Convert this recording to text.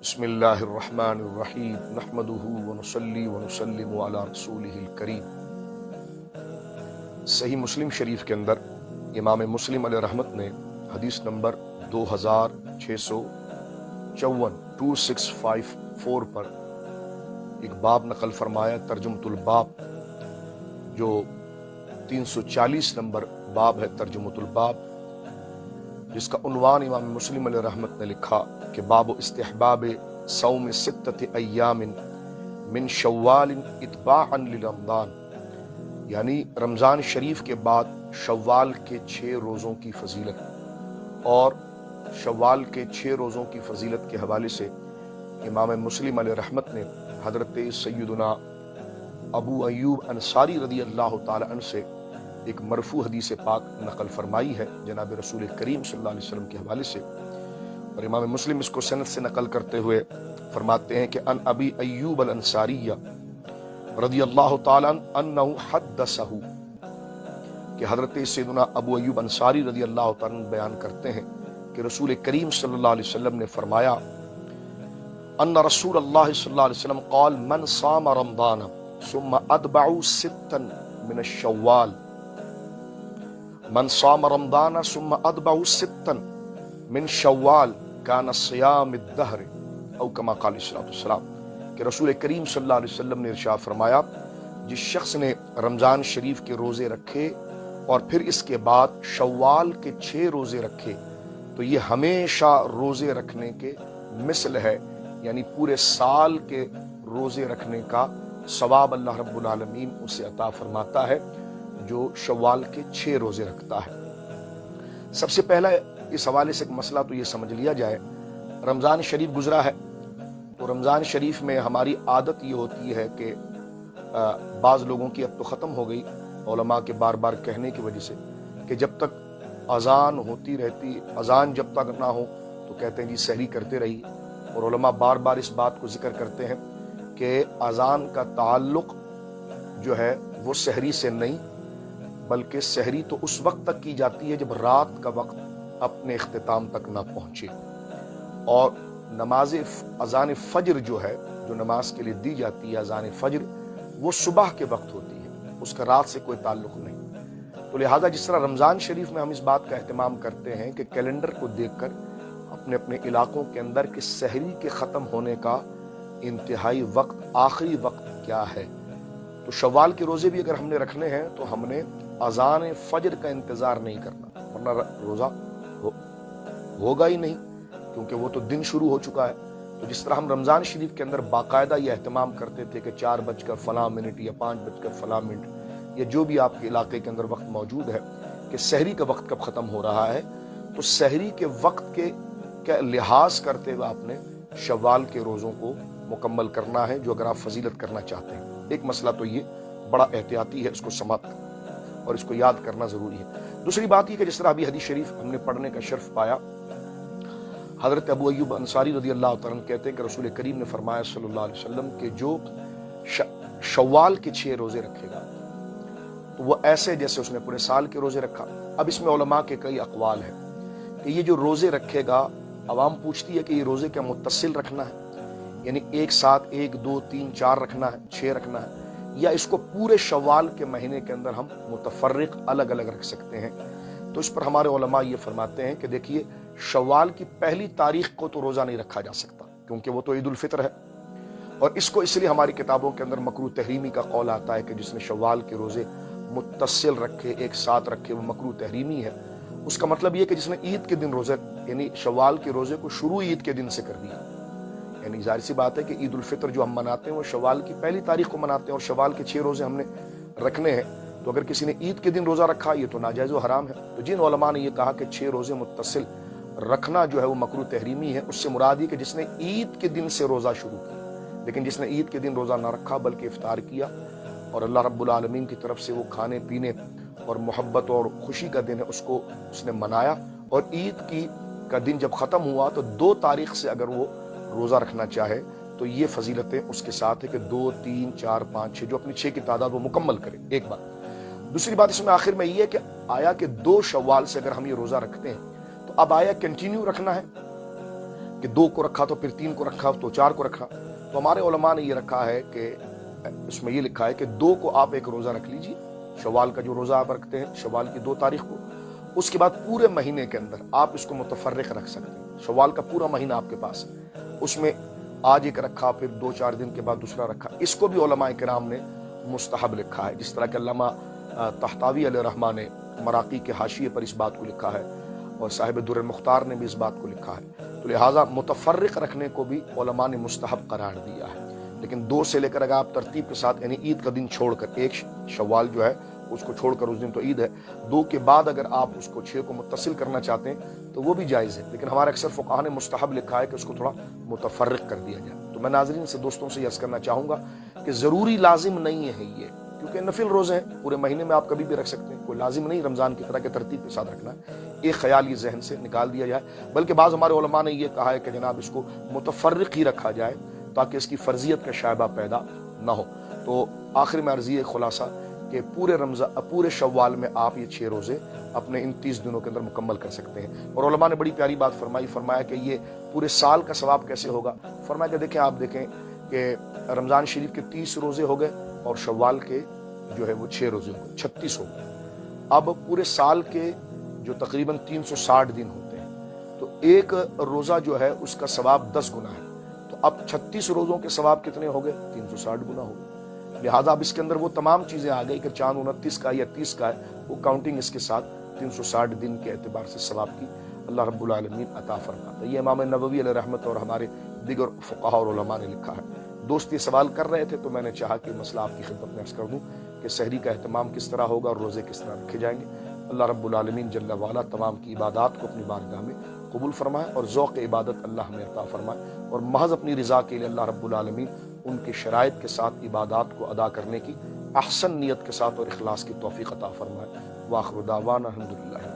بسم اللہ الرحمن الرحیم نحمدہ ونصلی ونسلم علی رسولہ الکریم۔ صحیح مسلم شریف کے اندر امام مسلم علیہ رحمت نے حدیث نمبر 2654 پر ایک باب نقل فرمایا، ترجمۃ الباب، جو 340 نمبر باب ہے ترجمۃ الباب، جس کا عنوان امام مسلم علیہ رحمت نے لکھا کہ باب استحباب صوم 6 ایام من شوال اتباعا لرمضان، یعنی رمضان شریف کے بعد شوال کے 6 روزوں کی فضیلت، اور شوال کے 6 روزوں کی فضیلت کے حوالے سے امام مسلم علیہ رحمت نے حضرت سیدنا ابو ایوب انصاری رضی اللہ تعالی عنہ سے ایک مرفوع حدیث پاک نقل فرمائی ہے جناب رسول کریم صلی اللہ علیہ وسلم کے حوالے سے، اور امام مسلم اس کو سند سے نقل کرتے ہوئے فرماتے ہیں کہ ان ابی ایوب الانصاری رضی اللہ تعالی عنہ انہ حدثہ، کہ حضرت سیدنا ابو ایوب انصاری رضی اللہ تعالی عنہ بیان کرتے ہیں کہ رسول کریم صلی اللہ علیہ وسلم نے فرمایا ان رسول اللہ صلی اللہ علیہ وسلم قال من صام رمضان ثم اتبع 6 من الشوال، من صام رمضان ثم اتبع 6 من شوال کان صیام الدہر او کما قال صلی اللہ علیہ وسلم، کہ رسول کریم صلی اللہ علیہ وسلم نے ارشاد فرمایا جس شخص نے رمضان شریف کے روزے رکھے اور پھر اس کے بعد شوال کے 6 روزے رکھے تو یہ ہمیشہ روزے رکھنے کے مثل ہے، یعنی پورے سال کے روزے رکھنے کا ثواب اللہ رب العالمین اسے عطا فرماتا ہے جو شوال کے 6 روزے رکھتا ہے۔ سب سے پہلا اس حوالے سے ایک مسئلہ تو یہ سمجھ لیا جائے، رمضان شریف گزرا ہے تو رمضان شریف میں ہماری عادت یہ ہوتی ہے کہ بعض لوگوں کی اب تو ختم ہو گئی، علماء کے بار بار کہنے کی وجہ سے، کہ جب تک اذان ہوتی رہتی، اذان جب تک نہ ہو تو کہتے ہیں جی سحری کرتے رہی، اور علماء بار بار اس بات کو ذکر کرتے ہیں کہ اذان کا تعلق جو ہے وہ سحری سے نہیں، بلکہ سحری تو اس وقت تک کی جاتی ہے جب رات کا وقت اپنے اختتام تک نہ پہنچے، اور نماز اذان فجر جو ہے، جو نماز کے لیے دی جاتی ہے اذان فجر، وہ صبح کے وقت ہوتی ہے، اس کا رات سے کوئی تعلق نہیں۔ تو لہذا جس طرح رمضان شریف میں ہم اس بات کا اہتمام کرتے ہیں کہ کیلنڈر کو دیکھ کر اپنے اپنے علاقوں کے اندر کہ سحری کے ختم ہونے کا انتہائی وقت، آخری وقت کیا ہے، تو شوال کے روزے بھی اگر ہم نے رکھنے ہیں تو ہم نے اذان فجر کا انتظار نہیں کرنا، ورنہ روزہ ہوگا ہی نہیں، کیونکہ وہ تو دن شروع ہو چکا ہے۔ تو جس طرح ہم رمضان شریف کے اندر باقاعدہ یہ اہتمام کرتے تھے کہ 4:05 یا 5:05 یا جو بھی آپ کے علاقے کے اندر وقت موجود ہے کہ سحری کا وقت کب ختم ہو رہا ہے، تو سحری کے وقت کے لحاظ کرتے ہوئے آپ نے شوال کے روزوں کو مکمل کرنا ہے، جو اگر آپ فضیلت کرنا چاہتے ہیں۔ ایک مسئلہ تو یہ بڑا احتیاطی ہے، اس کو سماعت اور اس کو یاد کرنا ضروری ہے۔ دوسری بات یہ کہ جس طرح ابھی حدیث شریف ہم نے پڑھنے کا شرف پایا، حضرت ابو ایوب انصاری رضی اللہ تعالیٰ عنہ کہتے ہیں کہ رسول کریم نے فرمایا صلی اللہ علیہ وسلم کہ جو شوال کے 6 روزے رکھے گا تو وہ ایسے جیسے اس نے پورے سال کے روزے رکھا۔ اب اس میں علماء کے کئی اقوال ہیں کہ یہ جو روزے رکھے گا، عوام پوچھتی ہے کہ یہ روزے کیا متصل رکھنا ہے، یعنی ایک ساتھ 1 2 3 4 رکھنا ہے، 6 رکھنا ہے، یا اس کو پورے شوال کے مہینے کے اندر ہم متفرق الگ الگ رکھ سکتے ہیں؟ تو اس پر ہمارے علماء یہ فرماتے ہیں کہ دیکھیے شوال کی پہلی تاریخ کو تو روزہ نہیں رکھا جا سکتا، کیونکہ وہ تو عید الفطر ہے، اور اس کو اس لیے ہماری کتابوں کے اندر مکروہ تحریمی کا قول آتا ہے کہ جس نے شوال کے روزے متصل رکھے، ایک ساتھ رکھے، وہ مکروہ تحریمی ہے۔ اس کا مطلب یہ کہ جس نے عید کے دن روزے، یعنی شوال کے روزے کو شروع عید کے دن سے کر دیا، یعنی ظاہر سی بات ہے کہ عید الفطر جو ہم مناتے ہیں وہ شوال کی پہلی تاریخ کو مناتے ہیں، اور شوال کے 6 روزے ہم نے رکھنے ہیں، تو اگر کسی نے عید کے دن روزہ رکھا یہ تو ناجائز و حرام ہے۔ تو جن علماء نے یہ کہا کہ 6 روزے متصل رکھنا جو ہے وہ مکروہ تحریمی ہے، اس سے مراد یہ کہ جس نے عید کے دن سے روزہ شروع کیا، لیکن جس نے عید کے دن روزہ نہ رکھا بلکہ افطار کیا، اور اللہ رب العالمین کی طرف سے وہ کھانے پینے اور محبت اور خوشی کا دن ہے، اس کو اس نے منایا، اور عید کا دن جب ختم ہوا تو 2 تاریخ سے اگر وہ روزہ رکھنا چاہے تو یہ فضیلتیں اس کے ساتھ ہے کہ 2 3 4 5 6 جو اپنی 6 کی تعداد وہ مکمل کرے، ایک بات۔ دوسری بات اس میں آخر میں یہ ہے کہ آیا کہ 2 شوال سے اگر ہم یہ روزہ رکھتے ہیں تو اب آیا کنٹینیو رکھنا ہے، کہ 2 کو رکھا تو پھر 3 کو رکھا تو 4 کو رکھا. تو ہمارے علماء نے یہ رکھا ہے کہ اس میں یہ لکھا ہے کہ 2 کو آپ ایک روزہ رکھ لیجیے، شوال کا جو روزہ آپ رکھتے ہیں شوال کی 2 تاریخ کو. اس کے بعد پورے مہینے کے اندر آپ اس کو متفرق رکھ سکتے ہیں. شوال کا پورا مہینہ آپ کے پاس ہے، اس میں آج ایک رکھا، پھر 2-4 دن کے بعد دوسرا رکھا. اس کو بھی علماء کرام نے مستحب لکھا ہے، جس طرح کہ علامہ طحطاوی علیہ رحمہ نے مراقی کے حاشیے پر اس بات کو لکھا ہے، اور صاحب در المختار نے بھی اس بات کو لکھا ہے. تو لہٰذا متفرق رکھنے کو بھی علماء نے مستحب قرار دیا ہے. لیکن 2 سے لے کر اگر آپ ترتیب کے ساتھ، یعنی عید کا دن چھوڑ کر، ایک شوال جو ہے اس کو چھوڑ کر، اس دن تو عید ہے، 2 کے بعد اگر آپ اس کو 6 کو متصل کرنا چاہتے ہیں تو وہ بھی جائز ہے. لیکن ہمارے اکثر فقہاء نے مستحب لکھا ہے کہ اس کو تھوڑا متفرق کر دیا جائے. تو میں ناظرین سے، دوستوں سے یہ عرض کرنا چاہوں گا کہ ضروری لازم نہیں ہے یہ، کیونکہ نفل روزے ہیں، پورے مہینے میں آپ کبھی بھی رکھ سکتے ہیں، کوئی لازم نہیں رمضان کی طرح کے ترتیب کے ساتھ رکھنا ہے. ایک خیال یہ ذہن سے نکال دیا جائے. بلکہ بعض ہمارے علماء نے یہ کہا ہے کہ جناب اس کو متفرق ہی رکھا جائے تاکہ اس کی فرضیت کا شائبہ پیدا نہ ہو. تو آخر میں عرضی خلاصہ کہ پورے شوال میں آپ یہ 6 روزے اپنے ان 30 دنوں کے اندر مکمل کر سکتے ہیں. اور علماء نے بڑی پیاری بات فرمایا کہ یہ پورے سال کا ثواب کیسے ہوگا. فرمایا کہ آپ دیکھیں کہ رمضان شریف کے 30 روزے ہو گئے اور شوال کے جو ہے وہ 6 روزے ہو گئے، 36 ہو گئے. اب پورے سال کے جو تقریباً 360 دن ہوتے ہیں، تو ایک روزہ جو ہے اس کا ثواب 10 گنا ہے. تو اب 36 روزوں کے ثواب کتنے ہو گئے؟ 360 گنا ہو گئے. لہٰذا اب اس کے اندر وہ تمام چیزیں آ گئی کہ چاند 29 کا یا 30 کا ہے، وہ کاؤنٹنگ اس کے ساتھ 360 دن کے اعتبار سے ثواب کی اللہ رب العالمین عطا فرماتا ہے. یہ امام نووی علیہ رحمت اور ہمارے دیگر فقہاء اور علماء نے لکھا ہے. دوست یہ سوال کر رہے تھے تو میں نے چاہا کہ مسئلہ آپ کی خدمت میں عرض کر دوں کہ سحری کا اہتمام کس طرح ہوگا اور روزے کس طرح رکھے جائیں گے. اللہ رب العالمین جل وعلا تمام کی عبادات کو اپنی بارگاہ میں قبول فرمائے اور ذوق عبادت اللہ ہمیں عطا فرمائے، اور محض اپنی رضا کے لیے اللہ رب العالمین ان کے شرائط کے ساتھ عبادات کو ادا کرنے کی احسن نیت کے ساتھ اور اخلاص کی توفیق عطا فرمائے. وآخر دعوانا الحمدللہ.